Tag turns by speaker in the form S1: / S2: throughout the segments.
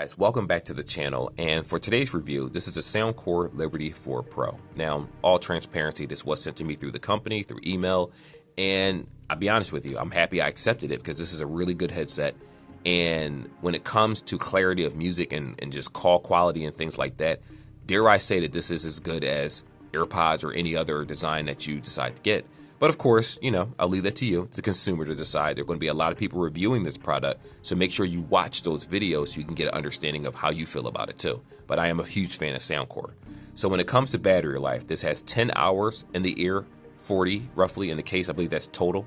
S1: Guys, welcome back to the channel, and for today's review, this is a Soundcore Liberty 4 Pro. Now, all transparency, this was sent to me through the company, through email, and I'll be honest with you, I'm happy I accepted it because this is a really good headset, and when it comes to clarity of music and just call quality and things like that, dare I say that this is as good as AirPods or any other design that you decide to get. But of course, I'll leave that to you, the consumer, to decide. There are going to be a lot of people reviewing this product, so make sure you watch those videos so you can get an understanding of how you feel about it too. But I am a huge fan of Soundcore. So when it comes to battery life, this has 10 hours in the ear, 40 roughly in the case, I believe that's total.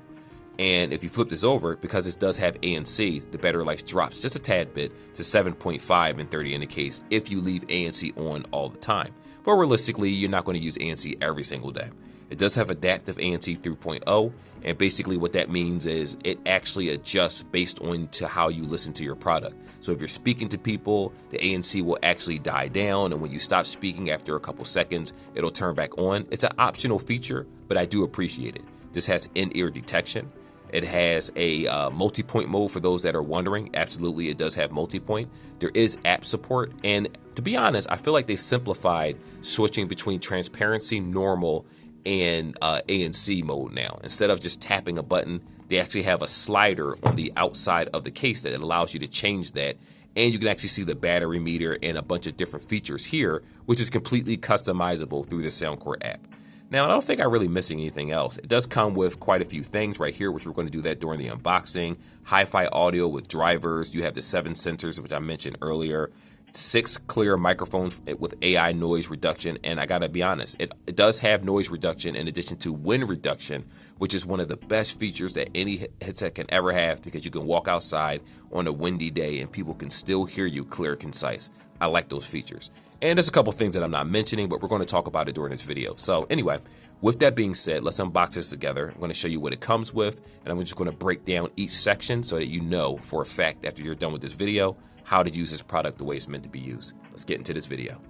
S1: And if you flip this over, because this does have ANC, the battery life drops just a tad bit to 7.5 and 30 in the case if you leave ANC on all the time. But realistically, you're not going to use ANC every single day. It does have adaptive ANC 3.0, and basically what that means is it actually adjusts based on to how you listen to your product. So if you're speaking to people, the ANC will actually die down, and when you stop speaking after a couple seconds, it'll turn back on. It's an optional feature, but I do appreciate it. This has in-ear detection. It has a multi-point mode for those that are wondering. Absolutely, it does have multi-point. There is app support, and to be honest, I feel like they simplified switching between transparency, normal, and ANC mode now. Instead of just tapping a button, they actually have a slider on the outside of the case that allows you to change that, and you can actually see the battery meter and a bunch of different features here, which is completely customizable through the Soundcore app. Now, I don't think I'm really missing anything else. It does come with quite a few things right here, which we're going to do that during the unboxing. Hi-fi audio with drivers. You have the 7 sensors, which I mentioned earlier. 6 clear microphones with AI noise reduction, and I gotta be honest, it does have noise reduction in addition to wind reduction, which is one of the best features that any headset can ever have, because you can walk outside on a windy day and people can still hear you clear and concise. I like those features. And there's a couple things that I'm not mentioning, but we're going to talk about it during this video. So anyway, with that being said, let's unbox this together. I'm going to show you what it comes with, and I'm just going to break down each section so that you know for a fact after you're done with this video how to use this product the way it's meant to be used. Let's get into this video.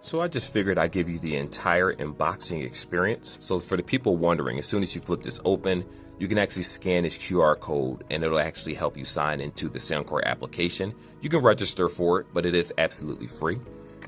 S1: So I just figured I'd give you the entire unboxing experience. So for the people wondering, as soon as you flip this open, you can actually scan this QR code and it'll actually help you sign into the Soundcore application. You can register for it, but it is absolutely free.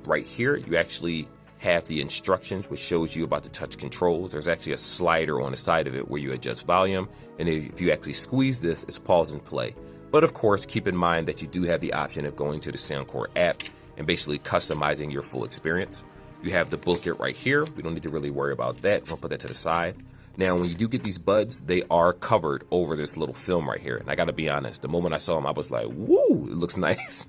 S1: Right here, you actually have the instructions, which shows you about the touch controls. There's actually a slider on the side of it where you adjust volume. And if you actually squeeze this, it's pause and play. But of course, keep in mind that you do have the option of going to the Soundcore app and basically customizing your full experience. You have the booklet right here. We don't need to really worry about that. I'll put that to the side. Now, when you do get these buds, they are covered over this little film right here. And I gotta be honest, the moment I saw them, I was like, woo, it looks nice.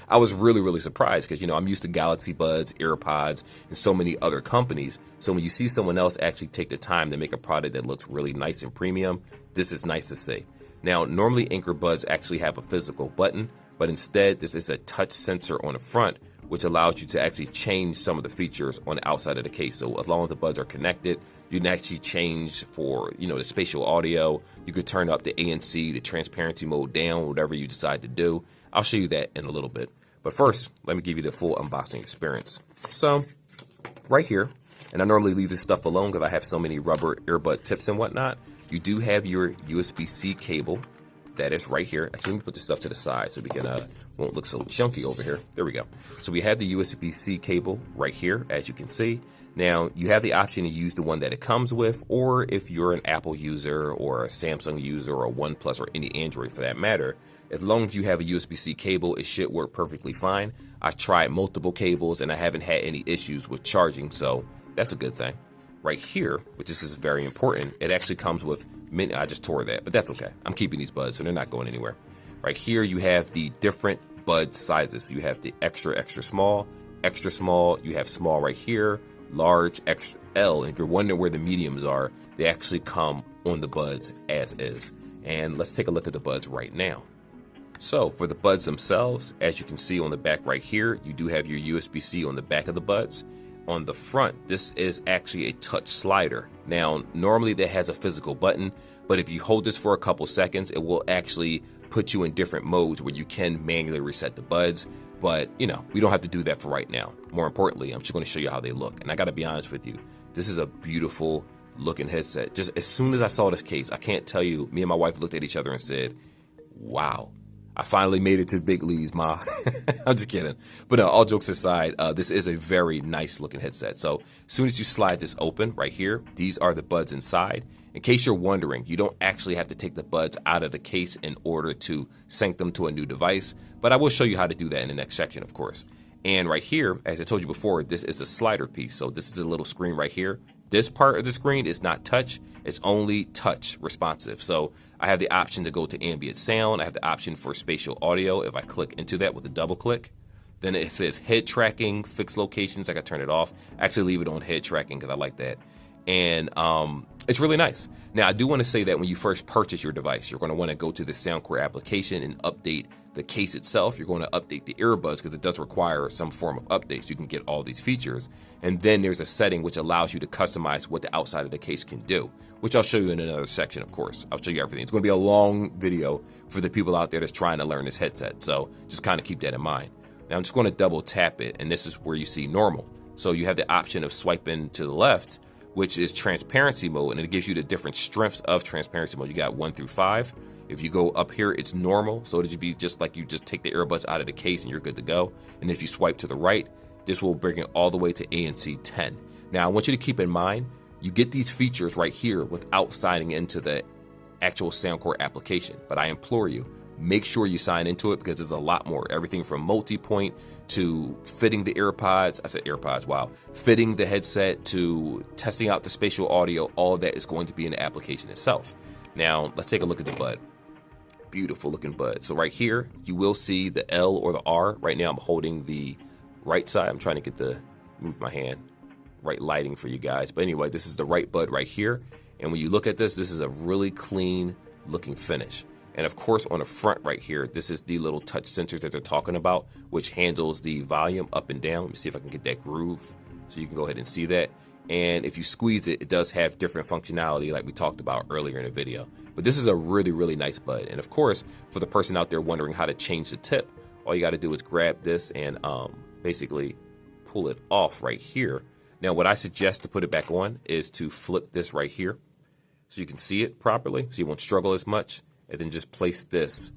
S1: I was really, really surprised because, I'm used to Galaxy Buds, AirPods, and so many other companies. So when you see someone else actually take the time to make a product that looks really nice and premium, this is nice to see. Now, normally Anker Buds actually have a physical button, but instead this is a touch sensor on the front, which allows you to actually change some of the features on the outside of the case. So as long as the buds are connected, you can actually change for, the spatial audio. You could turn up the ANC, the transparency mode down, whatever you decide to do. I'll show you that in a little bit. But first, let me give you the full unboxing experience. So right here, and I normally leave this stuff alone because I have so many rubber earbud tips and whatnot, you do have your USB-C cable. That is right here. Actually, let me put this stuff to the side so we can won't look so chunky over here. There we go. So we have the USB-C cable right here, as you can see. Now, you have the option to use the one that it comes with, or if you're an Apple user or a Samsung user or a OnePlus or any Android for that matter, as long as you have a USB-C cable, it should work perfectly fine. I've tried multiple cables and I haven't had any issues with charging, so that's a good thing. Right here, which is very important, it actually comes with I just tore that, but that's okay. I'm keeping these buds, so they're not going anywhere. Right here, you have the different bud sizes. So you have the extra small, you have small right here, large, XL. And if you're wondering where the mediums are, they actually come on the buds as is. And let's take a look at the buds right now. So for the buds themselves, as you can see on the back right here, you do have your USB-C on the back of the buds. On the front, this is actually a touch slider. Now, normally that has a physical button, but if you hold this for a couple seconds, it will actually put you in different modes where you can manually reset the buds. But, you know, we don't have to do that for right now. More importantly, I'm just going to show you how they look. And I got to be honest with you, this is a beautiful looking headset. Just as soon as I saw this case, I can't tell you, me and my wife looked at each other and said, wow, I finally made it to the big leagues, Ma. I'm just kidding. But no, all jokes aside, this is a very nice looking headset. So as soon as you slide this open right here, these are the buds inside. In case you're wondering, you don't actually have to take the buds out of the case in order to sync them to a new device, but I will show you how to do that in the next section, of course. And right here, as I told you before, this is a slider piece. So this is a little screen right here. This part of the screen is not touch, it's only touch responsive. So I have the option to go to ambient sound. I have the option for spatial audio. If I click into that with a double click, then it says head tracking, fixed locations. I can turn it off. I actually leave it on head tracking because I like that. And it's really nice. Now, I do want to say that when you first purchase your device, you're going to want to go to the Soundcore application and update the case itself. You're going to update the earbuds because it does require some form of updates. You can get all these features. And then there's a setting which allows you to customize what the outside of the case can do, which I'll show you in another section, of course. I'll show you everything. It's going to be a long video for the people out there that's trying to learn this headset. So just kind of keep that in mind. Now, I'm just going to double tap it, and this is where you see normal. So you have the option of swiping to the left, which is transparency mode, and it gives you the different strengths of transparency mode. You got 1 through 5. If you go up here, it's normal. So it'll be just like you just take the earbuds out of the case and you're good to go. And if you swipe to the right, this will bring it all the way to ANC 10. Now, I want you to keep in mind, you get these features right here without signing into the actual Soundcore application. But I implore you, make sure you sign into it because there's a lot more. Everything from multi-point to fitting the AirPods, I said AirPods, wow, fitting the headset to testing out the spatial audio, all of that is going to be in the application itself. Now, let's take a look at the bud. Beautiful looking bud. So right here, you will see the L or the R. Right now, I'm holding the right side. I'm trying to get the, move my hand, right lighting for you guys. But anyway, this is the right bud right here. And when you look at this, this is a really clean looking finish. And of course, on the front right here, this is the little touch sensors that they're talking about, which handles the volume up and down. Let me see if I can get that groove so you can go ahead and see that. And if you squeeze it, it does have different functionality like we talked about earlier in the video. But this is a really, really nice bud. And of course, for the person out there wondering how to change the tip, all you got to do is grab this and basically pull it off right here. Now, what I suggest to put it back on is to flip this right here so you can see it properly, so you won't struggle as much. And then just place this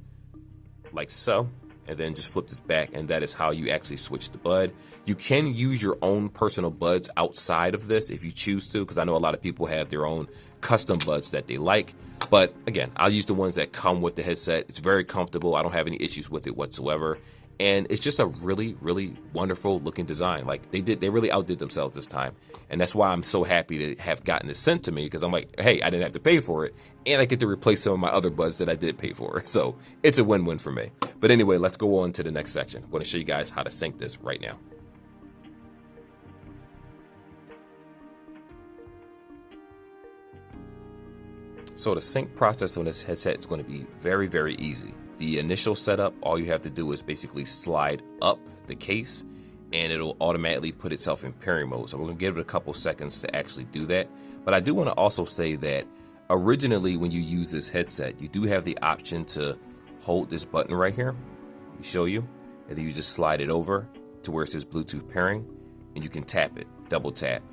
S1: like so, and then just flip this back, and that is how you actually switch the bud. You can use your own personal buds outside of this if you choose to, because I know a lot of people have their own custom buds that they like. But again, I'll use the ones that come with the headset. It's very comfortable. I don't have any issues with it whatsoever. And it's just a really, really wonderful looking design. Like they really outdid themselves this time. And that's why I'm so happy to have gotten it sent to me, because I'm like, hey, I didn't have to pay for it. And I get to replace some of my other buds that I did pay for. So it's a win-win for me. But anyway, let's go on to the next section. I'm going to show you guys how to sync this right now. So the sync process on this headset is going to be very, very easy. The initial setup, all you have to do is basically slide up the case and it'll automatically put itself in pairing mode. So we're going to give it a couple seconds to actually do that. But I do want to also say that originally when you use this headset, you do have the option to hold this button right here. Let me show you. And then you just slide it over to where it says Bluetooth pairing and you can tap it, double tap.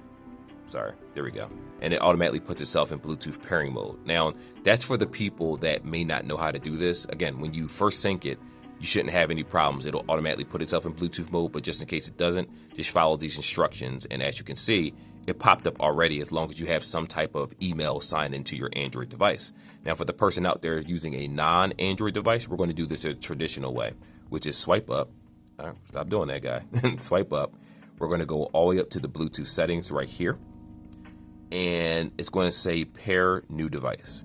S1: Sorry, there we go. And it automatically puts itself in Bluetooth pairing mode. Now, that's for the people that may not know how to do this. Again, when you first sync it, you shouldn't have any problems. It'll automatically put itself in Bluetooth mode, but just in case it doesn't, just follow these instructions. And as you can see, it popped up already as long as you have some type of email signed into your Android device. Now, for the person out there using a non-Android device, we're going to do this a traditional way, which is swipe up. Stop doing that, guy. Swipe up. We're going to go all the way up to the Bluetooth settings right here. And it's going to say pair new device,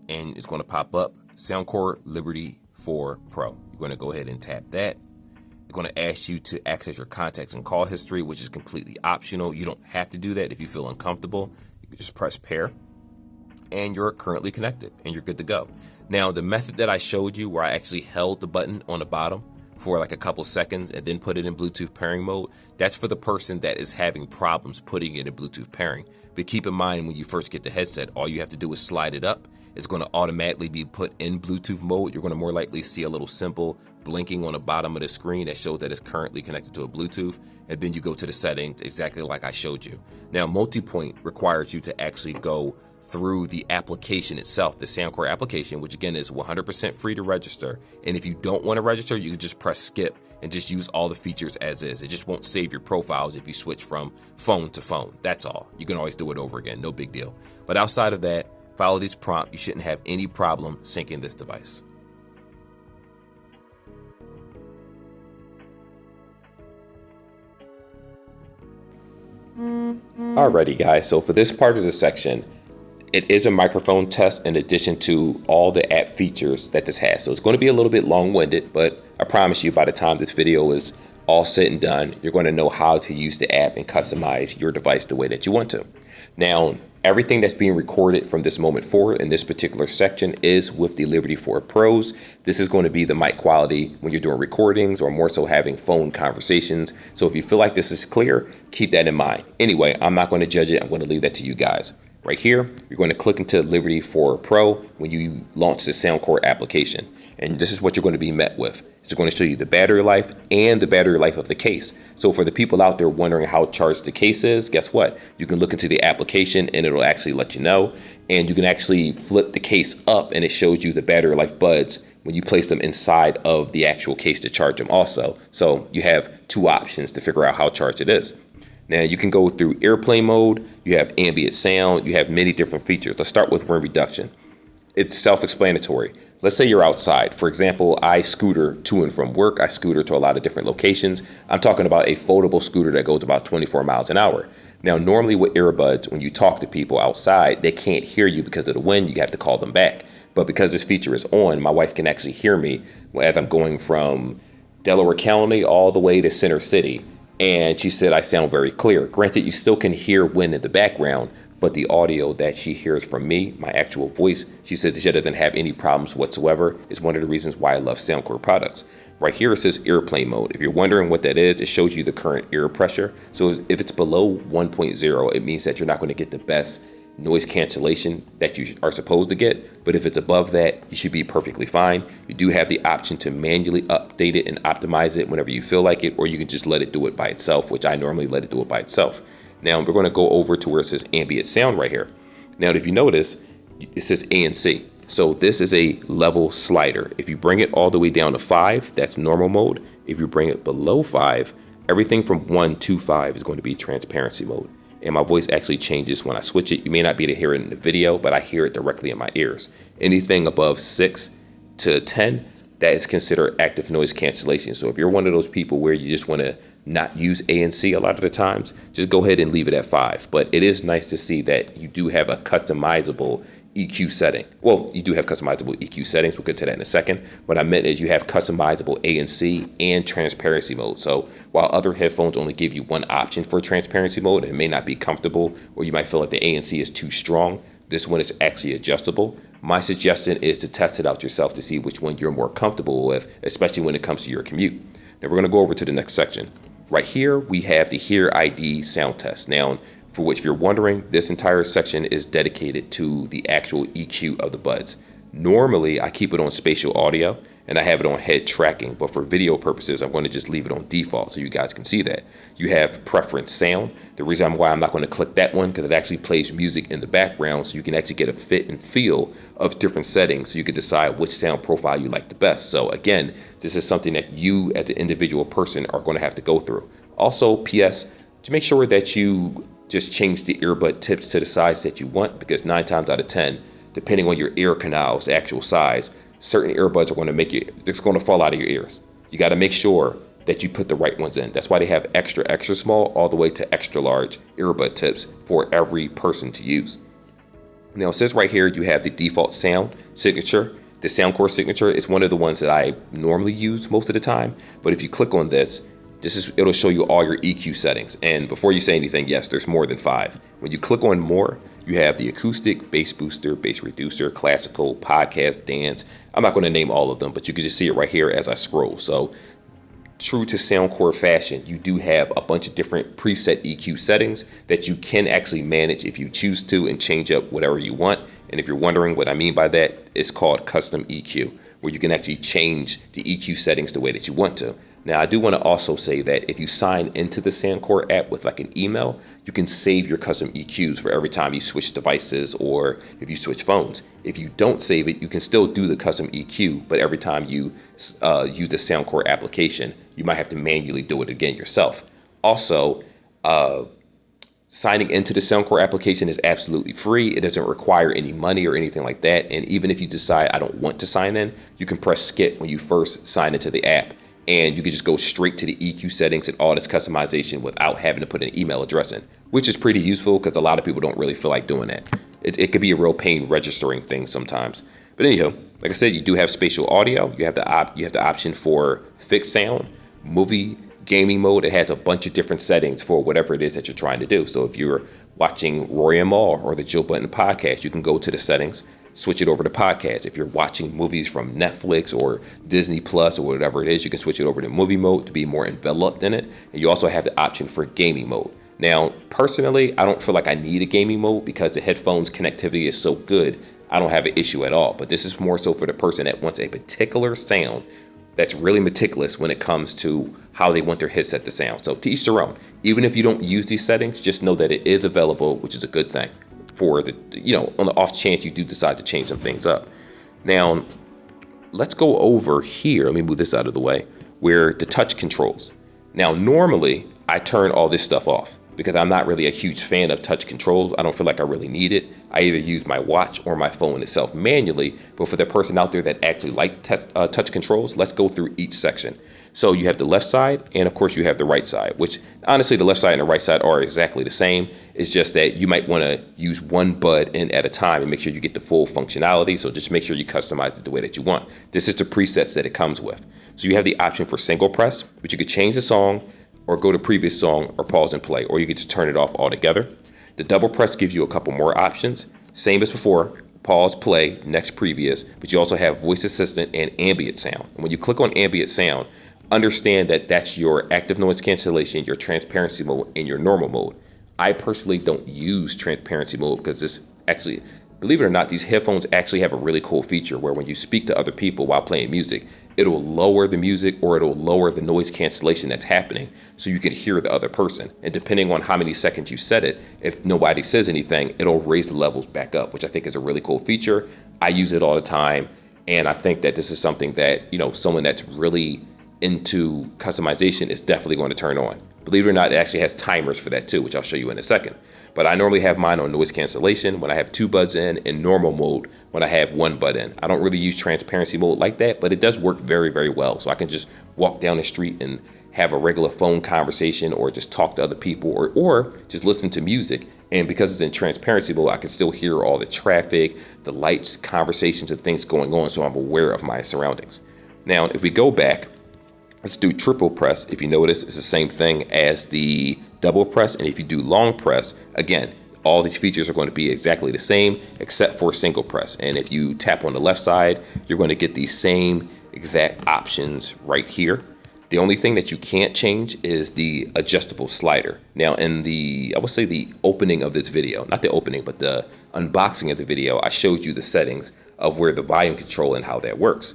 S1: and it's going to pop up Soundcore Liberty 4 Pro. You're going to go ahead and tap that. It's going to ask you to access your contacts and call history, which is completely optional. You don't have to do that if you feel uncomfortable. You can just press pair and you're currently connected and you're good to go. Now, the method that I showed you where I actually held the button on the bottom for like a couple seconds and then put it in Bluetooth pairing mode, that's for the person that is having problems putting it in Bluetooth pairing. But keep in mind, when you first get the headset, all you have to do is slide it up it's going to automatically be put in Bluetooth mode. You're going to more likely see a little symbol blinking on the bottom of the screen that shows that it's currently connected to a Bluetooth, and then you go to the settings exactly like I showed you. Now, multi-point requires you to actually go through the application itself, the Soundcore application, which again is 100% free to register. And if you don't want to register, you can just press skip and just use all the features as is. It just won't save your profiles if you switch from phone to phone. That's all. You can always do it over again, no big deal. But outside of that, follow this prompt. You shouldn't have any problem syncing this device. Alrighty guys, so for this part of the section, it is a microphone test in addition to all the app features that this has. So it's going to be a little bit long-winded, but I promise you by the time this video is all said and done, you're going to know how to use the app and customize your device the way that you want to. Now, everything that's being recorded from this moment forward in this particular section is with the Liberty 4 Pros. This is going to be the mic quality when you're doing recordings or more so having phone conversations. So if you feel like this is clear, keep that in mind. Anyway, I'm not going to judge it. I'm going to leave that to you guys. Right here, you're going to click into Liberty 4 Pro when you launch the Soundcore application. And this is what you're going to be met with. It's going to show you the battery life and the battery life of the case. So for the people out there wondering how charged the case is, guess what? You can look into the application and it'll actually let you know. And you can actually flip the case up and it shows you the battery life buds when you place them inside of the actual case to charge them also. So you have two options to figure out how charged it is. Now you can go through airplane mode, you have ambient sound, you have many different features. Let's start with wind reduction. It's self-explanatory. Let's say you're outside. For example, I scooter to and from work. I scooter to a lot of different locations. I'm talking about a foldable scooter that goes about 24 miles an hour. Now, normally with earbuds, when you talk to people outside, they can't hear you because of the wind. You have to call them back. But because this feature is on, my wife can actually hear me as I'm going from Delaware County all the way to Center City. And she said I sound very clear. Granted, you still can hear wind in the background, but the audio that she hears from me, my actual voice, she said she doesn't have any problems whatsoever. It's one of the reasons why I love Soundcore products. Right here it says airplane mode. If you're wondering what that is, it shows you the current air pressure. So if it's below 1.0, it means that you're not going to get the best noise cancellation that you are supposed to get. But if it's above that, you should be perfectly fine. You do have the option to manually update it and optimize it whenever you feel like it, or you can just let it do it by itself, which I normally let it do it by itself. Now we're going to go over to where it says ambient sound right here. Now, if you notice, it says ANC. So this is a level slider. If you bring it all the way down to 5, that's normal mode. If you bring it below 5, everything from 1 to 5 is going to be transparency mode. And my voice actually changes when I switch it. You may not be able to hear it in the video, but I hear it directly in my ears. Anything above 6 to 10, that is considered active noise cancellation. So if you're one of those people where you just want to not use ANC a lot of the times, just go ahead and leave it at 5. But it is nice to see that you do have a customizable EQ setting. Well, you do have customizable EQ settings. We'll get to that in a second. What I meant is you have customizable ANC and transparency mode. So while other headphones only give you one option for transparency mode, and it may not be comfortable, or you might feel like the ANC is too strong, this one is actually adjustable. My suggestion is to test it out yourself to see which one you're more comfortable with, especially when it comes to your commute. Now we're going to go over to the next section. Right here, we have the Hear ID sound test. Now, for which if you're wondering, this entire section is dedicated to the actual EQ of the buds. Normally, I keep it on spatial audio and I have it on head tracking, but for video purposes, I'm going to just leave it on default so you guys can see that. You have preference sound. The reason why I'm not going to click that one because it actually plays music in the background so you can actually get a fit and feel of different settings so you can decide which sound profile you like the best. So again, this is something that you as an individual person are going to have to go through. Also, PS, to make sure that you just change the earbud tips to the size that you want, because 9 times out of 10, depending on your ear canals, the actual size, certain earbuds are going to make it's going to fall out of your ears. You got to make sure that you put the right ones in. That's why they have extra, extra small all the way to extra large earbud tips for every person to use. Now it says right here, you have the default sound signature. The Soundcore signature is one of the ones that I normally use most of the time. But if you click on this, it'll show you all your EQ settings. And before you say anything, yes, there's more than 5. When you click on more, you have the acoustic, bass booster, bass reducer, classical, podcast, dance. I'm not going to name all of them, but you can just see it right here as I scroll. So true to Soundcore fashion, you do have a bunch of different preset EQ settings that you can actually manage if you choose to and change up whatever you want. And if you're wondering what I mean by that, it's called custom EQ, where you can actually change the EQ settings the way that you want to. Now, I do want to also say that if you sign into the Soundcore app with like an email, you can save your custom EQs for every time you switch devices or if you switch phones. If you don't save it, you can still do the custom EQ, but every time you use the Soundcore application, you might have to manually do it again yourself. Also, signing into the Soundcore application is absolutely free. It doesn't require any money or anything like that. And even if you decide I don't want to sign in, you can press skip when you first sign into the app. And you can just go straight to the EQ settings and all this customization without having to put an email address in, which is pretty useful because a lot of people don't really feel like doing that. It could be a real pain registering things sometimes. But anyhow, like I said, you do have spatial audio. You have the option for fixed sound, movie, gaming mode. It has a bunch of different settings for whatever it is that you're trying to do. So if you're watching Roy and Maul or the Joe Button podcast, you can go to the settings, switch it over to podcast. If you're watching movies from Netflix or Disney Plus or whatever it is, you can switch it over to movie mode to be more enveloped in it. And you also have the option for gaming mode. Now, personally, I don't feel like I need a gaming mode because the headphones connectivity is so good. I don't have an issue at all. But this is more so for the person that wants a particular sound that's really meticulous when it comes to how they want their headset to sound. So to each their own. Even if you don't use these settings, just know that it is available, which is a good thing. For the, on the off chance you do decide to change some things up. Now, let's go over here. Let me move this out of the way, where the touch controls. Now, normally I turn all this stuff off because I'm not really a huge fan of touch controls. I don't feel like I really need it. I either use my watch or my phone itself manually. But for the person out there that actually like touch controls, let's go through each section. So you have the left side, and of course you have the right side, which honestly the left side and the right side are exactly the same. It's just that you might want to use one bud in at a time and make sure you get the full functionality. So just make sure you customize it the way that you want. This is the presets that it comes with. So you have the option for single press, which you could change the song or go to previous song or pause and play, or you could just turn it off altogether. The double press gives you a couple more options. Same as before, pause, play, next previous, but you also have voice assistant and ambient sound. And when you click on ambient sound, understand that that's your active noise cancellation, your transparency mode, and your normal mode. I personally don't use transparency mode because this actually, believe it or not, these headphones actually have a really cool feature where when you speak to other people while playing music, it'll lower the music or it'll lower the noise cancellation that's happening so you can hear the other person. And depending on how many seconds you set it, if nobody says anything, it'll raise the levels back up, which I think is a really cool feature. I use it all the time. And I think that this is something that, someone that's really into customization is definitely going to turn on. Believe it or not, it actually has timers for that too, which I'll show you in a second. But I normally have mine on noise cancellation when I have 2 buds in normal mode when I have 1 bud in. I don't really use transparency mode like that, but it does work very, very well. So I can just walk down the street and have a regular phone conversation or just talk to other people or just listen to music. And because it's in transparency mode, I can still hear all the traffic, the lights, conversations, and things going on, so I'm aware of my surroundings. Now, if we go back, let's do triple press. If you notice, it's the same thing as the double press. And if you do long press, again, all these features are going to be exactly the same except for single press. And if you tap on the left side, you're going to get these same exact options right here. The only thing that you can't change is the adjustable slider. Now in I would say the opening of this video, not the opening, but the unboxing of the video, I showed you the settings of where the volume control and how that works.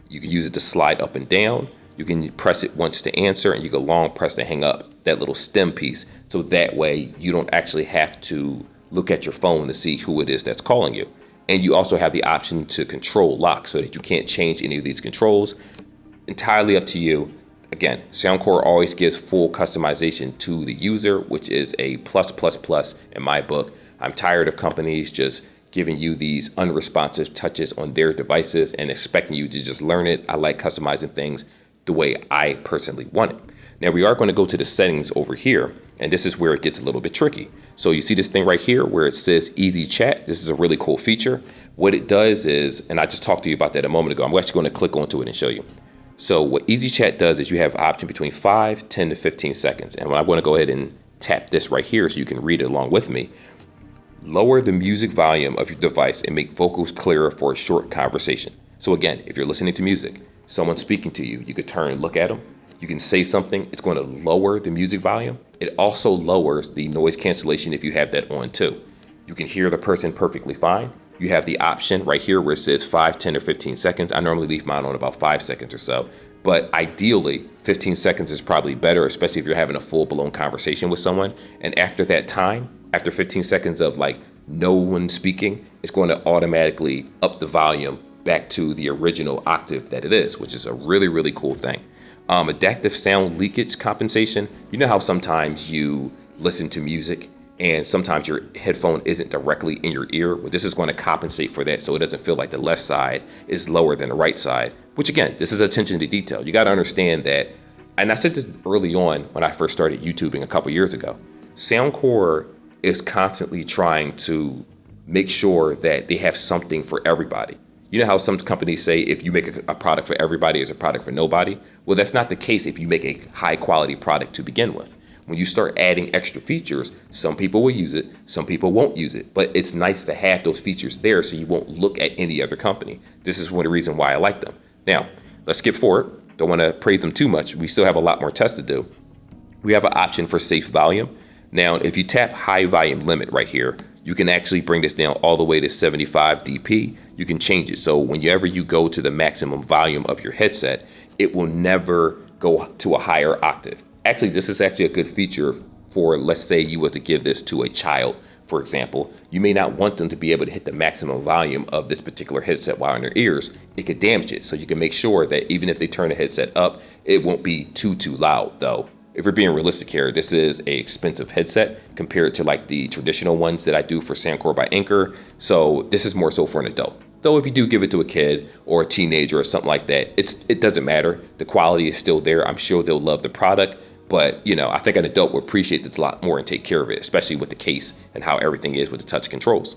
S1: You can use it to slide up and down. You can press it once to answer, and you can long press to hang up that little stem piece. So that way you don't actually have to look at your phone to see who it is that's calling you. And you also have the option to control lock so that you can't change any of these controls. Entirely up to you. Again, Soundcore always gives full customization to the user, which is a plus in my book. I'm tired of companies just giving you these unresponsive touches on their devices and expecting you to just learn it. I like customizing things the way I personally want it. Now we are going to go to the settings over here, and this is where it gets a little bit tricky. So you see this thing right here where it says easy chat. This is a really cool feature. What it does is, and I just talked to you about that a moment ago, I'm actually going to click onto it and show you. So what easy chat does is you have an option between 5, 10 to 15 seconds. And I'm going to go ahead and tap this right here so you can read it along with me. Lower the music volume of your device and make vocals clearer for a short conversation. So again, if you're listening to music, someone speaking to you, you could turn and look at them. You can say something. It's going to lower the music volume. It also lowers the noise cancellation if you have that on too. You can hear the person perfectly fine. you have the option right here where it says 5, 10, or 15 seconds. I normally leave mine on about 5 seconds or so. But ideally, 15 seconds is probably better, especially if you're having a full-blown conversation with someone. And after that time, after 15 seconds of like no one speaking, it's going to automatically up the volume back to the original octave that it is, which is a really, really cool thing. Adaptive sound leakage compensation. You know how sometimes you listen to music and sometimes your headphone isn't directly in your ear? Well, this is going to compensate for that so it doesn't feel like the left side is lower than the right side, which again, this is attention to detail. You got to understand that, and I said this early on when I first started YouTubing a couple years ago, Soundcore is constantly trying to make sure that they have something for everybody. You know how some companies say if you make a product for everybody, it's a product for nobody? Well, that's not the case if you make a high quality product to begin with. When you start adding extra features, some people will use it, some people won't use it. But it's nice to have those features there so you won't look at any other company. This is one of the reasons why I like them. Now, let's skip forward. Don't want to praise them too much. We still have a lot more tests to do. We have an option for safe volume. Now, if you tap high volume limit right here, you can actually bring this down all the way to 75 dP. You can change it. So whenever you go to the maximum volume of your headset, it will never go to a higher octave. Actually, this is actually a good feature for, let's say you were to give this to a child, for example. You may not want them to be able to hit the maximum volume of this particular headset while in their ears. It could damage it. So you can make sure that even if they turn the headset up, it won't be too loud though. If we're being realistic here, this is a expensive headset compared to like the traditional ones that I do for Soundcore by Anker. So this is more so for an adult. Though if you do give it to a kid or a teenager or something like that, it doesn't matter. The quality is still there. I'm sure they'll love the product. But, you know, I think an adult will appreciate this a lot more and take care of it, especially with the case and how everything is with the touch controls.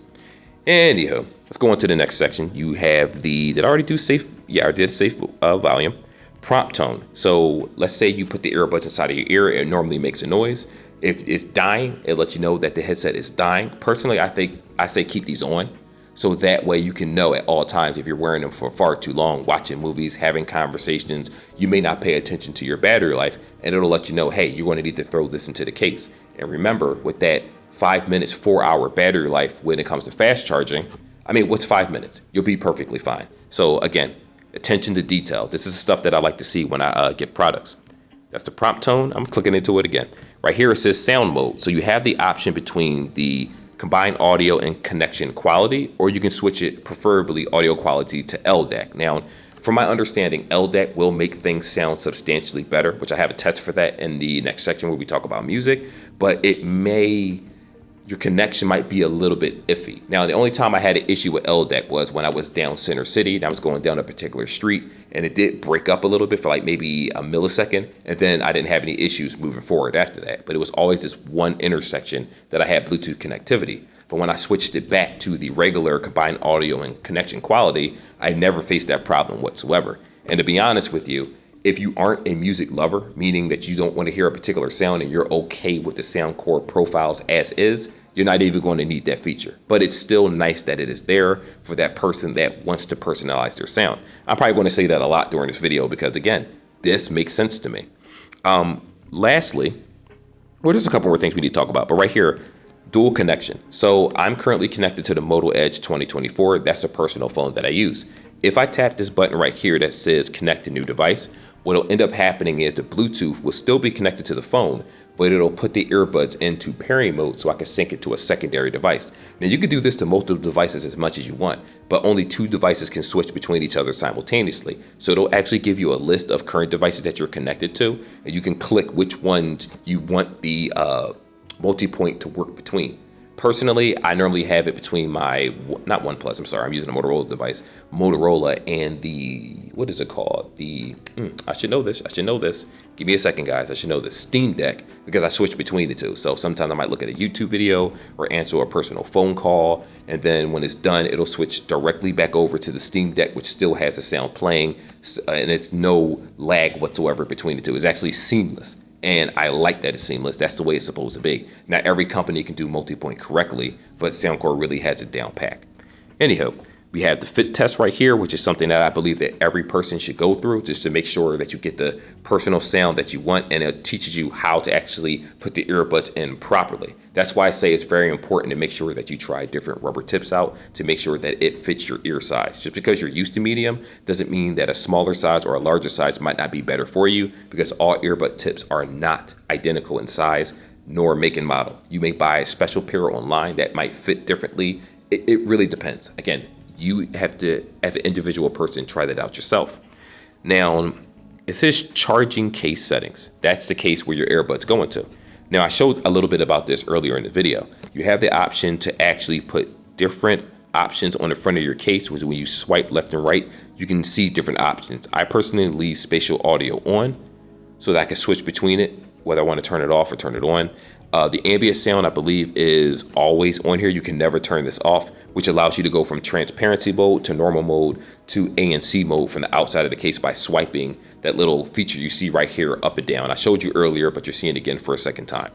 S1: Anyhow, let's go on to the next section. You have did I already do safe? Yeah, I did safe volume. Prompt tone. So let's say you put the earbuds inside of your ear. It normally makes a noise. If it's dying, it lets you know that the headset is dying. Personally, I say keep these on. So that way you can know at all times if you're wearing them for far too long, watching movies, having conversations, you may not pay attention to your battery life, and it'll let you know, hey, you're going to need to throw this into the case. And remember, with that 5 minutes, 4-hour battery life when it comes to fast charging, I mean, what's 5 minutes? You'll be perfectly fine. So again, attention to detail. This is the stuff that I like to see when I get products. That's the prompt tone. I'm clicking into it again. Right here it says sound mode. So you have the option between the combined audio and connection quality, or you can switch it, preferably audio quality, to LDAC. Now, from my understanding, LDAC will make things sound substantially better, which I have a test for that in the next section where we talk about music, but your connection might be a little bit iffy. Now, the only time I had an issue with LDAC was when I was down Center City and I was going down a particular street and it did break up a little bit for like maybe a millisecond. And then I didn't have any issues moving forward after that. But it was always this one intersection that I had Bluetooth connectivity. But when I switched it back to the regular combined audio and connection quality, I never faced that problem whatsoever. And to be honest with you, if you aren't a music lover, meaning that you don't want to hear a particular sound and you're okay with the Soundcore profiles as is, you're not even going to need that feature. But it's still nice that it is there for that person that wants to personalize their sound. I'm probably going to say that a lot during this video because, again, this makes sense to me. Lastly, well, there's a couple more things we need to talk about, but right here, dual connection. So I'm currently connected to the Moto Edge 2024. That's a personal phone that I use. If I tap this button right here that says connect to new device, what'll end up happening is the Bluetooth will still be connected to the phone, but it'll put the earbuds into pairing mode so I can sync it to a secondary device. Now you can do this to multiple devices as much as you want, but only 2 devices can switch between each other simultaneously. So it'll actually give you a list of current devices that you're connected to, and you can click which ones you want the multi-point to work between. Personally, I normally have it between my, not OnePlus, I'm sorry, I'm using a Motorola device, Motorola and the, what is it called? I should know this. Give me a second, guys. I should know the Steam Deck because I switch between the two. So sometimes I might look at a YouTube video or answer a personal phone call. And then when it's done, it'll switch directly back over to the Steam Deck, which still has the sound playing. And it's no lag whatsoever between the two. It's actually seamless. And I like that it's seamless. That's the way it's supposed to be. Not every company can do multi-point correctly, but Soundcore really has it down pack. Anyhow, We have the fit test right here, which is something that I believe that every person should go through just to make sure that you get the personal sound that you want, and it teaches you how to actually put the earbuds in properly. That's why I say it's very important to make sure that you try different rubber tips out to make sure that it fits your ear size. Just because you're used to medium doesn't mean that a smaller size or a larger size might not be better for you, because all earbud tips are not identical in size nor make and model. You may buy a special pair online that might fit differently. It really depends. Again, you have to, as an individual person, try that out yourself. Now, it says charging case settings. That's the case where your earbuds go into. Now, I showed a little bit about this earlier in the video. You have the option to actually put different options on the front of your case, which when you swipe left and right, you can see different options. I personally leave spatial audio on so that I can switch between it, whether I want to turn it off or turn it on. The ambient sound, I believe, is always on here. You can never turn this off, which allows you to go from transparency mode to normal mode to ANC mode from the outside of the case by swiping that little feature you see right here up and down. I showed you earlier, but you're seeing it again for a second time.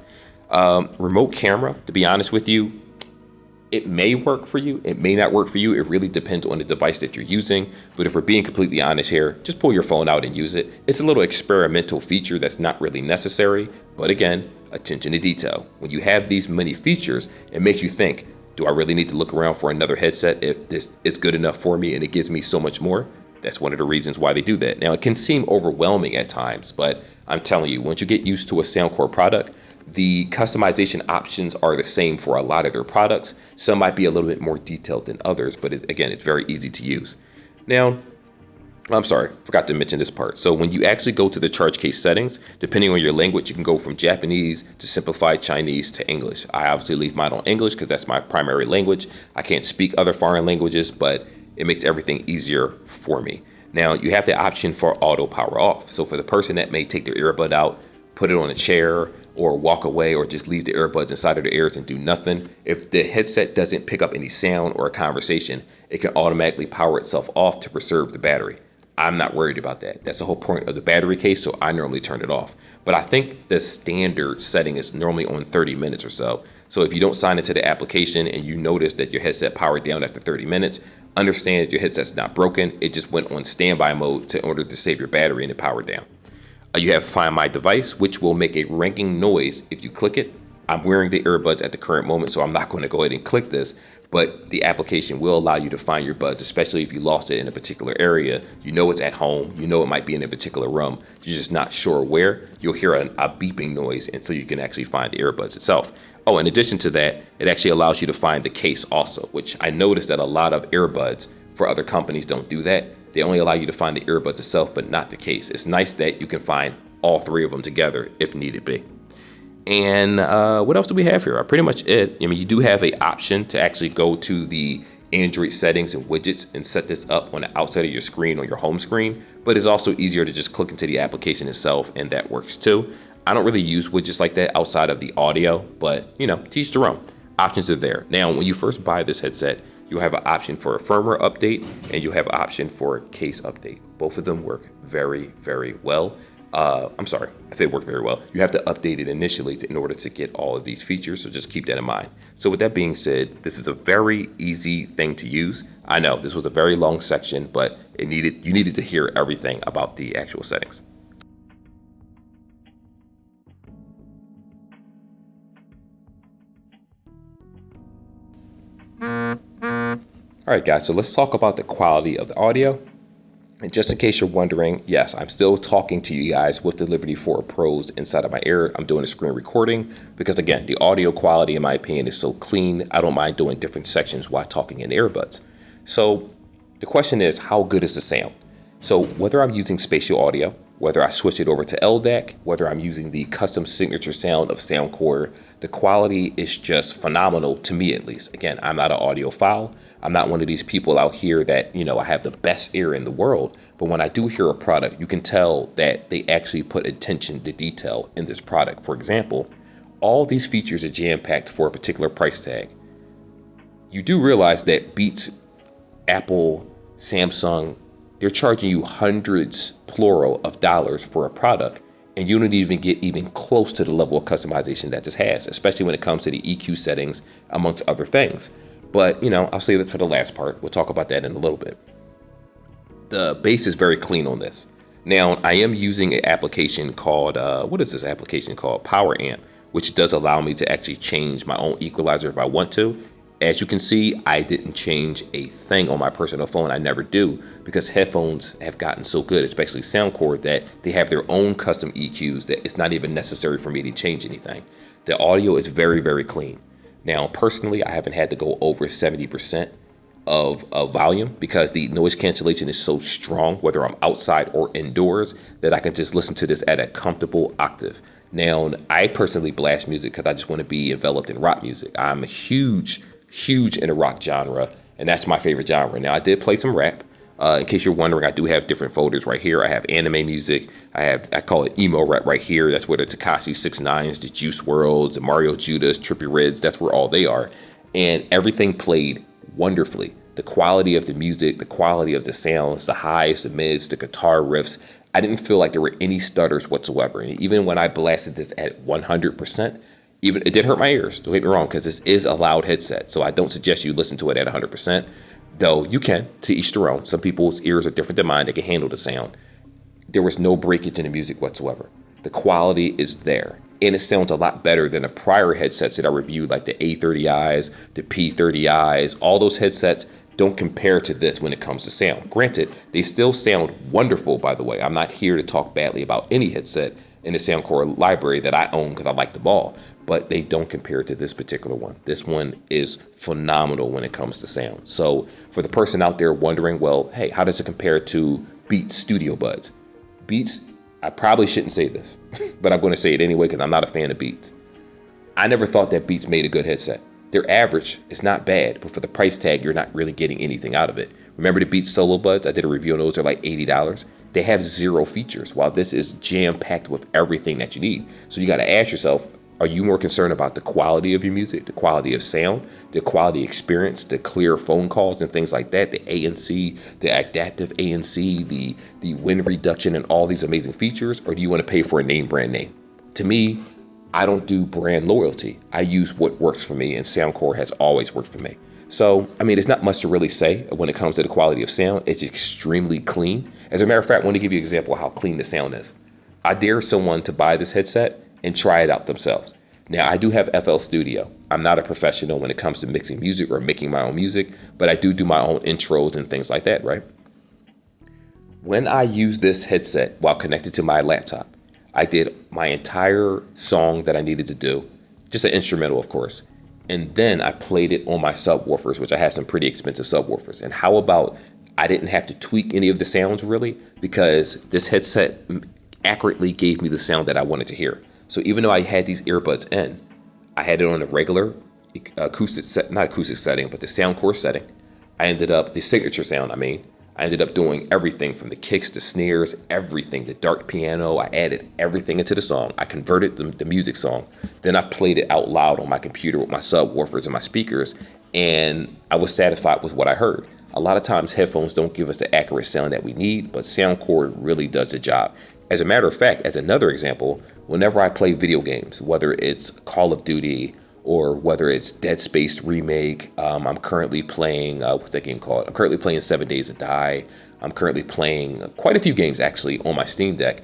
S1: Remote camera, to be honest with you, it may work for you. It may not work for you. It really depends on the device that you're using. But if we're being completely honest here, just pull your phone out and use it. It's a little experimental feature that's not really necessary. But again, attention to detail. When you have these many features, it makes you think, do I really need to look around for another headset if this is good enough for me and it gives me so much more? That's one of the reasons why they do that. Now, it can seem overwhelming at times, but I'm telling you, once you get used to a Soundcore product, the customization options are the same for a lot of their products. Some might be a little bit more detailed than others, but again, it's very easy to use. Now, I'm sorry, forgot to mention this part. So when you actually go to the charge case settings, depending on your language, you can go from Japanese to simplified Chinese to English. I obviously leave mine on English because that's my primary language. I can't speak other foreign languages, but it makes everything easier for me. Now, you have the option for auto power off. So for the person that may take their earbud out, put it on a chair, or walk away, or just leave the earbuds inside of their ears and do nothing, if the headset doesn't pick up any sound or a conversation, it can automatically power itself off to preserve the battery. I'm not worried about that. That's the whole point of the battery case, so I normally turn it off. But I think the standard setting is normally on 30 minutes or so. So if you don't sign into the application and you notice that your headset powered down after 30 minutes, understand that your headset's not broken. It just went on standby mode in order to save your battery and it powered down. You have Find My Device, which will make a ringing noise if you click it. I'm wearing the earbuds at the current moment, so I'm not going to go ahead and click this, but the application will allow you to find your buds, especially if you lost it in a particular area. You know it's at home. You know it might be in a particular room. You're just not sure where. You'll hear a beeping noise until you can actually find the earbuds itself. Oh, in addition to that, it actually allows you to find the case also, which I noticed that a lot of earbuds for other companies don't do that. They only allow you to find the earbuds itself, but not the case. It's nice that you can find all three of them together if needed be. And what else do we have here? Pretty much it. I mean, you do have an option to actually go to the Android settings and widgets and set this up on the outside of your screen or your home screen, but it's also easier to just click into the application itself, and that works too. I don't really use widgets like that outside of the audio, but you know, teach their own. Options are there. Now, when you first buy this headset, you'll have an option for a firmware update and you have an option for a case update. Both of them work very, very well. I'm sorry, I say work very well. You have to update it initially in order to get all of these features, so just keep that in mind. So with that being said, this is a very easy thing to use. I know this was a very long section, but you needed to hear everything about the actual settings. All right, guys, so let's talk about the quality of the audio. And just in case you're wondering, yes, I'm still talking to you guys with the Liberty 4 Pros inside of my ear. I'm doing a screen recording because, again, the audio quality, in my opinion, is so clean. I don't mind doing different sections while talking in earbuds. So the question is, how good is the sound? So whether I'm using spatial audio, whether I switch it over to LDAC, whether I'm using the custom signature sound of Soundcore, the quality is just phenomenal to me, at least. Again, I'm not an audiophile. I'm not one of these people out here that, you know, I have the best ear in the world. But when I do hear a product, you can tell that they actually put attention to detail in this product. For example, all these features are jam-packed for a particular price tag. You do realize that Beats, Apple, Samsung, they're charging you hundreds, plural, of dollars for a product, and you don't even get even close to the level of customization that this has, especially when it comes to the EQ settings, amongst other things. But, I'll save that for the last part. We'll talk about that in a little bit. The bass is very clean on this. Now, I am using an application called, what is this application called? Power Amp, which does allow me to actually change my own equalizer if I want to. As you can see, I didn't change a thing on my personal phone. I never do, because headphones have gotten so good, especially Soundcore, that they have their own custom EQs that it's not even necessary for me to change anything. The audio is very, very clean. Now, personally, I haven't had to go over 70% of volume because the noise cancellation is so strong, whether I'm outside or indoors, that I can just listen to this at a comfortable octave. Now, I personally blast music because I just want to be enveloped in rock music. I'm a huge in the rock genre, and that's my favorite genre. Now, I did play some rap. In case you're wondering, I do have different folders right here. I have anime music. I call it emo rap right here. That's where the Tekashi 6ix9ines, the Juice WRLDs, the Mario Judas, Trippie Reds, that's where all they are. And everything played wonderfully. The quality of the music, the quality of the sounds, the highs, the mids, the guitar riffs. I didn't feel like there were any stutters whatsoever. And even when I blasted this at 100%, even it did hurt my ears, don't get me wrong, because this is a loud headset. So I don't suggest you listen to it at 100%, though you can, to each their own. Some people's ears are different than mine. They can handle the sound. There was no breakage in the music whatsoever. The quality is there. And it sounds a lot better than the prior headsets that I reviewed, like the A30Is, the P30Is. All those headsets don't compare to this when it comes to sound. Granted, they still sound wonderful, by the way. I'm not here to talk badly about any headset in the Soundcore library that I own because I like them all, but they don't compare to this particular one. This one is phenomenal when it comes to sound. So for the person out there wondering, well, hey, how does it compare to Beats Studio Buds? Beats, I probably shouldn't say this, but I'm going to say it anyway because I'm not a fan of Beats. I never thought that Beats made a good headset. Their average is not bad, but for the price tag, you're not really getting anything out of it. Remember the Beats Solo Buds? I did a review on those. They're like $80. They have 0 features, while this is jam-packed with everything that you need. So you got to ask yourself, are you more concerned about the quality of your music, the quality of sound, the quality experience, the clear phone calls and things like that, the ANC, the adaptive ANC, the wind reduction, and all these amazing features, or do you want to pay for a name brand name? To me, I don't do brand loyalty. I use what works for me, and Soundcore has always worked for me. So, I mean, there's not much to really say when it comes to the quality of sound. It's extremely clean. As a matter of fact, I want to give you an example of how clean the sound is. I dare someone to buy this headset and try it out themselves. Now, I do have FL Studio. I'm not a professional when it comes to mixing music or making my own music, but I do my own intros and things like that, right? When I use this headset while connected to my laptop, I did my entire song that I needed to do, just an instrumental, of course. And then I played it on my subwoofers, which I have some pretty expensive subwoofers. And how about I didn't have to tweak any of the sounds really, because this headset accurately gave me the sound that I wanted to hear. So even though I had these earbuds in, I had it on a regular acoustic set, not acoustic setting, but the Soundcore setting. I ended up, the signature sound, I ended up doing everything from the kicks, the snares, everything, the dark piano. I added everything into the song. I converted the music song. Then I played it out loud on my computer with my subwoofers and my speakers, and I was satisfied with what I heard. A lot of times headphones don't give us the accurate sound that we need, but Soundcore really does the job. As a matter of fact, as another example, whenever I play video games, whether it's Call of Duty or whether it's Dead Space Remake, I'm currently playing, what's that game called? I'm currently playing 7 Days to Die. I'm currently playing quite a few games actually on my Steam Deck.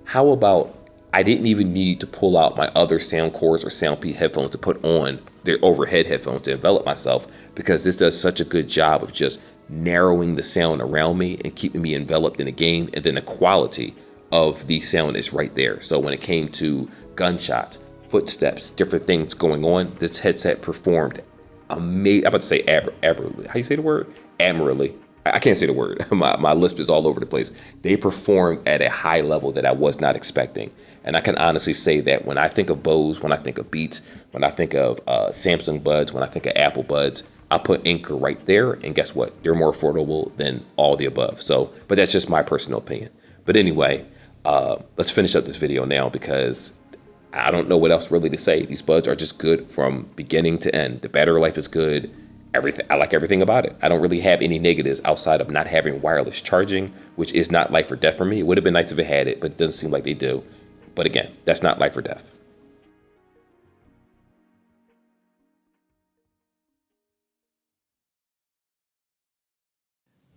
S1: How about I didn't even need to pull out my other Soundcores or Soundpeak headphones to put on their overhead headphones to envelop myself, because this does such a good job of just narrowing the sound around me and keeping me enveloped in the game, and then the quality of the sound is right there. So when it came to gunshots, footsteps, different things going on, this headset performed amazing. I'm about to say admirably. How you say the word? Admirably. I can't say the word. My lisp is all over the place. They performed at a high level that I was not expecting. And I can honestly say that when I think of Bose, when I think of Beats, when I think of Samsung Buds, when I think of Apple Buds, I put Anker right there. And guess what? They're more affordable than all the above. So, but that's just my personal opinion. But anyway, let's finish up this video now, because I don't know what else really to say. These buds are just good from beginning to end. The battery life is good. Everything, I like everything about it. I don't really have any negatives outside of not having wireless charging, which is not life or death for me. It would have been nice if it had it, but it doesn't seem like they do. But again, that's not life or death.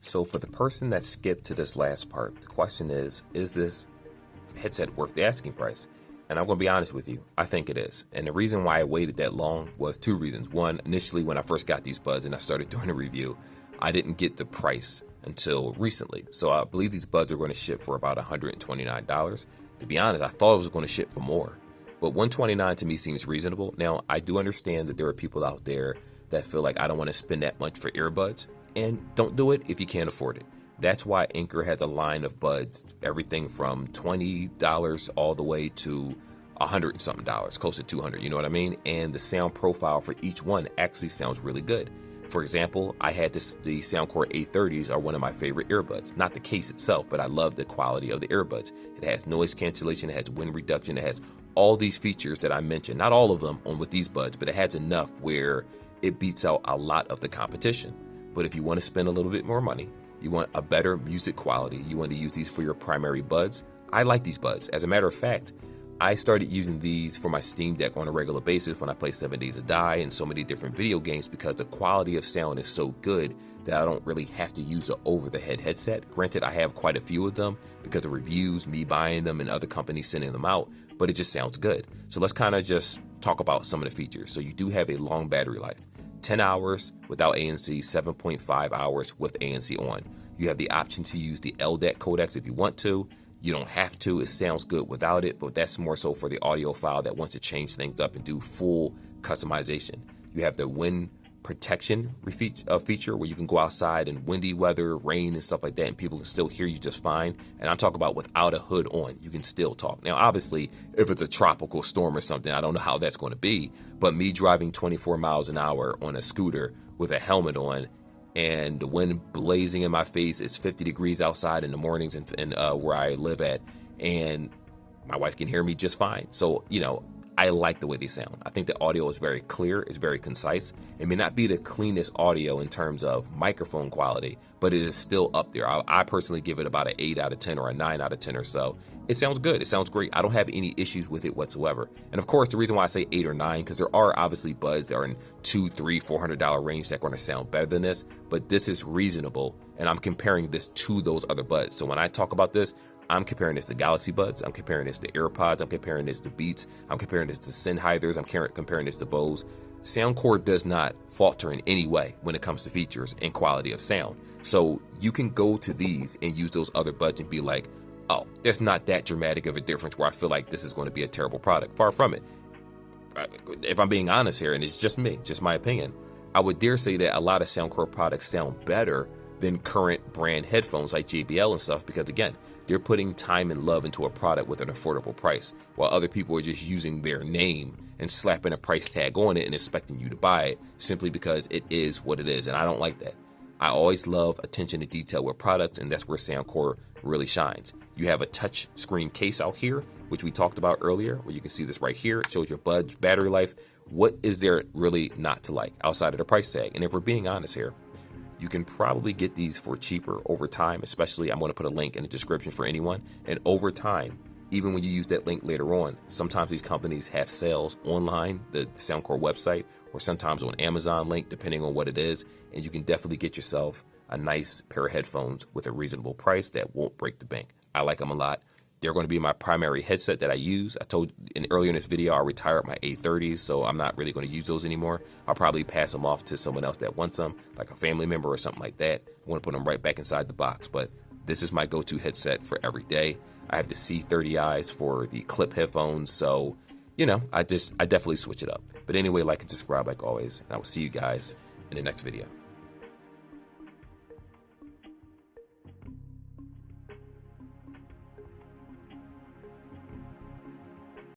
S1: So for the person that skipped to this last part, the question is this headset worth the asking price? And I'm going to be honest with you, I think it is. And the reason why I waited that long was two reasons. One, initially when I first got these buds and I started doing a review, I didn't get the price until recently. So I believe these buds are going to ship for about $129. To be honest, I thought it was going to ship for more. But $129 to me seems reasonable. Now, I do understand that there are people out there that feel like I don't want to spend that much for earbuds. And don't do it if you can't afford it. That's why Anker has a line of buds, everything from $20 all the way to $100 and something, close to $200, you know what I mean? And the sound profile for each one actually sounds really good. For example, I had the Soundcore A30s are one of my favorite earbuds. Not the case itself, but I love the quality of the earbuds. It has noise cancellation, it has wind reduction, it has all these features that I mentioned. Not all of them on with these buds, but it has enough where it beats out a lot of the competition. But if you want to spend a little bit more money, you want a better music quality, you want to use these for your primary buds, I like these buds. As a matter of fact, I started using these for my Steam Deck on a regular basis when I play 7 Days to Die and so many different video games because the quality of sound is so good that I don't really have to use an over-the-head headset. Granted, I have quite a few of them because of reviews, me buying them, and other companies sending them out, but it just sounds good. So let's kind of just talk about some of the features. So you do have a long battery life. 10 hours without ANC, 7.5 hours with ANC on. You have the option to use the LDAC codecs if you want to. You don't have to. It sounds good without it, but that's more so for the audiophile that wants to change things up and do full customization. You have the wind protection feature where you can go outside in windy weather, rain and stuff like that, and people can still hear you just fine. And I'm talking about without a hood on, you can still talk. Now, obviously, if it's a tropical storm or something, I don't know how that's going to be, but me driving 24 miles an hour on a scooter with a helmet on and the wind blazing in my face, it's 50 degrees outside in the mornings and where I live at, and my wife can hear me just fine. So, you know, I like the way they sound. I think the audio is very clear, it's very concise. It may not be the cleanest audio in terms of microphone quality, but it is still up there. I personally give it about an 8 out of 10 or a 9 out of 10 or so. It sounds good. It sounds great. I don't have any issues with it whatsoever. And of course, the reason why I say 8 or 9, because there are obviously buds that are in $200, $300, $400 range that are going to sound better than this, but this is reasonable, and I'm comparing this to those other buds. So when I talk about this, I'm comparing this to Galaxy Buds, I'm comparing this to AirPods, I'm comparing this to Beats, I'm comparing this to Sennheisers, I'm comparing this to Bose. Soundcore does not falter in any way when it comes to features and quality of sound. So you can go to these and use those other buds and be like, oh, there's not that dramatic of a difference where I feel like this is going to be a terrible product. Far from it. If I'm being honest here, and it's just me, just my opinion, I would dare say that a lot of Soundcore products sound better than current brand headphones like JBL and stuff, because again, they're putting time and love into a product with an affordable price, while other people are just using their name and slapping a price tag on it and expecting you to buy it simply because it is what it is, and I don't like that. I always love attention to detail with products, and that's where Soundcore really shines. You have a touch screen case out here, which we talked about earlier, where you can see this right here. It shows your Bud's battery life. What is there really not to like outside of the price tag? And if we're being honest here, you can probably get these for cheaper over time, especially I'm going to put a link in the description for anyone. And over time, even when you use that link later on, sometimes these companies have sales online, the Soundcore website, or sometimes on Amazon link, depending on what it is. And you can definitely get yourself a nice pair of headphones with a reasonable price that won't break the bank. I like them a lot. They're going to be my primary headset that I use. I told earlier in this video I retired my A30s, so I'm not really going to use those anymore. I'll probably pass them off to someone else that wants them, like a family member or something like that. I want to put them right back inside the box, but this is my go-to headset for every day. I have the C30Is for the clip headphones, so, you know, I definitely switch it up. But anyway, like and subscribe like always, and I will see you guys in the next video.